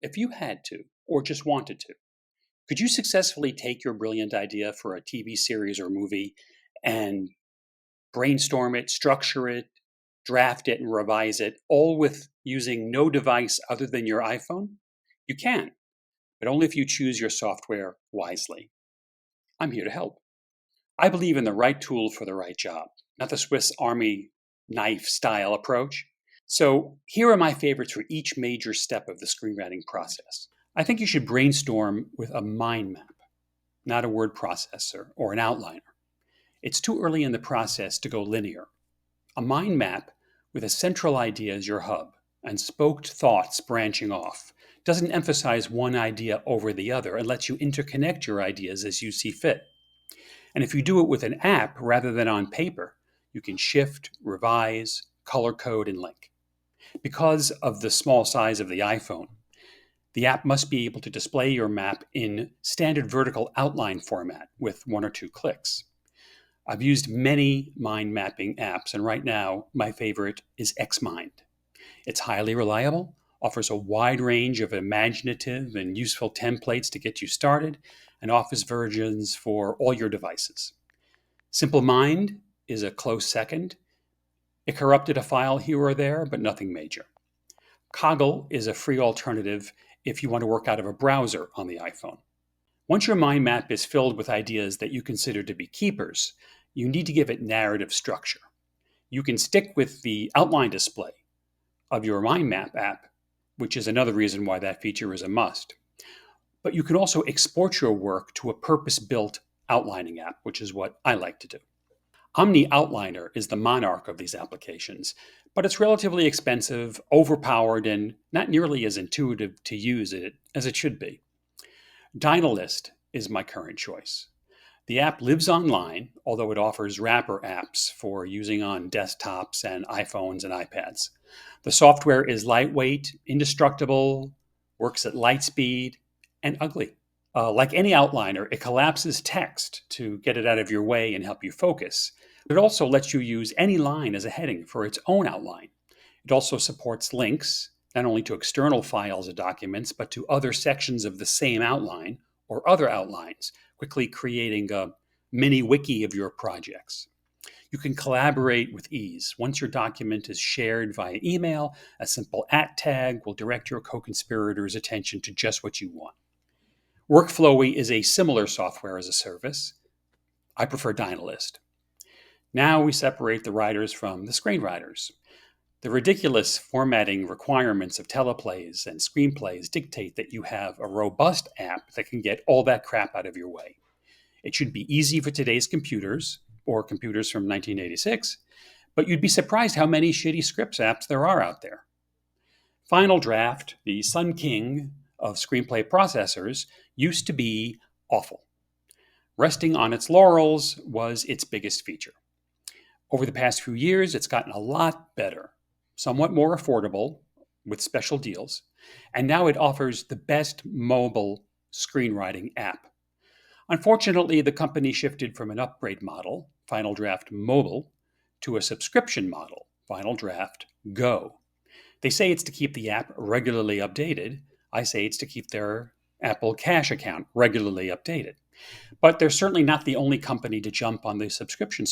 If you had to, or just wanted to, could you successfully take your brilliant idea for a TV series or movie and brainstorm it, structure it, draft it, and revise it, all with using no device other than your iPhone? You can, but only if you choose your software wisely. I'm here to help. I believe in the right tool for the right job, not the Swiss Army knife style approach. So here are my favorites for each major step of the screenwriting process. I think you should brainstorm with a mind map, not a word processor or an outliner. It's too early in the process to go linear. A mind map with a central idea as your hub and spoked thoughts branching off doesn't emphasize one idea over the other and lets you interconnect your ideas as you see fit. And if you do it with an app rather than on paper, you can shift, revise, color code, and link. Because of the small size of the iPhone, the app must be able to display your map in standard vertical outline format with one or two clicks. I've used many mind mapping apps, and right now my favorite is Xmind. It's highly reliable, offers a wide range of imaginative and useful templates to get you started, and offers versions for all your devices. Simple Mind is a close second. It corrupted a file here or there, but nothing major. Coggle is a free alternative if you want to work out of a browser on the iPhone. Once your mind map is filled with ideas that you consider to be keepers, you need to give it narrative structure. You can stick with the outline display of your mind map app, which is another reason why that feature is a must. But you can also export your work to a purpose-built outlining app, which is what I like to do. Omni Outliner is the monarch of these applications, but it's relatively expensive, overpowered, and not nearly as intuitive to use as it should be. Dynalist is my current choice. The app lives online, although it offers wrapper apps for using on desktops and iPhones and iPads. The software is lightweight, indestructible, works at light speed, and ugly. Like any outliner, it collapses text to get it out of your way and help you focus. It also lets you use any line as a heading for its own outline. It also supports links, not only to external files or documents, but to other sections of the same outline or other outlines, quickly creating a mini wiki of your projects. You can collaborate with ease. Once your document is shared via email, a simple @ tag will direct your co-conspirators' attention to just what you want. Workflowy is a similar software as a service. I prefer Dynalist. Now we separate the writers from the screenwriters. The ridiculous formatting requirements of teleplays and screenplays dictate that you have a robust app that can get all that crap out of your way. It should be easy for today's computers, or computers from 1986, but you'd be surprised how many shitty scripts apps there are out there. Final Draft, the Sun King of screenplay processors, used to be awful. Resting on its laurels was its biggest feature. Over the past few years, it's gotten a lot better, somewhat more affordable with special deals, and now it offers the best mobile screenwriting app. Unfortunately, the company shifted from an upgrade model, Final Draft Mobile, to a subscription model, Final Draft Go. They say it's to keep the app regularly updated. I say it's to keep their Apple Cash account regularly updated. But they're certainly not the only company to jump on the subscription.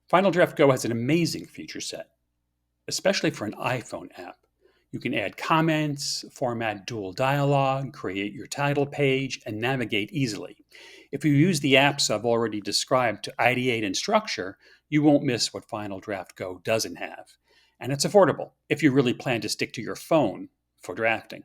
Final Draft Go has an amazing feature set, especially for an iPhone app. You can add comments, format dual dialogue, create your title page, and navigate easily. If you use the apps I've already described to ideate and structure, you won't miss what Final Draft Go doesn't have. And it's affordable if you really plan to stick to your phone for drafting.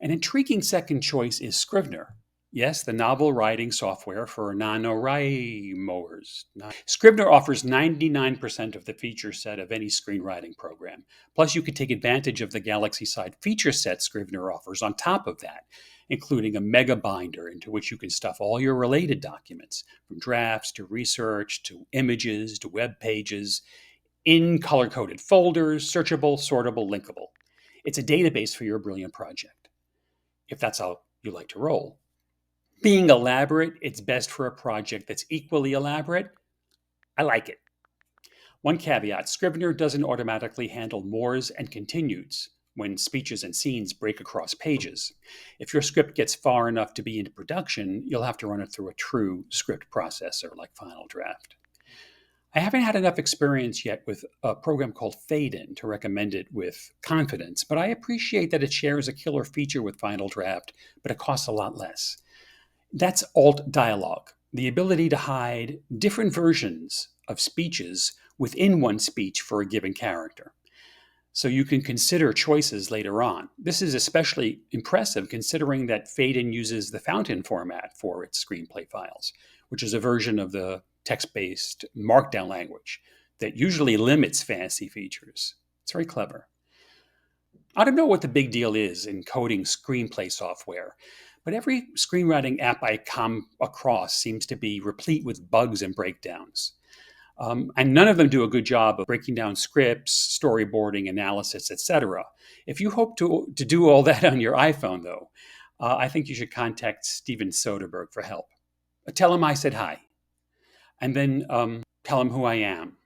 An intriguing second choice is Scrivener. Yes, the novel writing software for NaNoWriMoers. Scrivener offers 99% of the feature set of any screenwriting program. Plus, you can take advantage of the Galaxy-side feature set Scrivener offers on top of that, including a mega binder into which you can stuff all your related documents, from drafts to research to images to web pages, in color-coded folders, searchable, sortable, linkable. It's a database for your brilliant project, if that's how you like to roll. Being elaborate, it's best for a project that's equally elaborate. I like it. One caveat, Scrivener doesn't automatically handle mores and continues, when speeches and scenes break across pages. If your script gets far enough to be into production, you'll have to run it through a true script processor like Final Draft. I haven't had enough experience yet with a program called Fade In to recommend it with confidence, but I appreciate that it shares a killer feature with Final Draft, but it costs a lot less. That's alt dialogue, the ability to hide different versions of speeches within one speech for a given character. So you can consider choices later on. This is especially impressive considering that Fade In uses the Fountain format for its screenplay files, which is a version of the text-based markdown language that usually limits fancy features. It's very clever. I don't know what the big deal is in coding screenplay software, but every screenwriting app I come across seems to be replete with bugs and breakdowns. And none of them do a good job of breaking down scripts, storyboarding, analysis, etc. If you hope to do all that on your iPhone, though, I think you should contact Steven Soderbergh for help. Tell him I said hi, and then tell him who I am.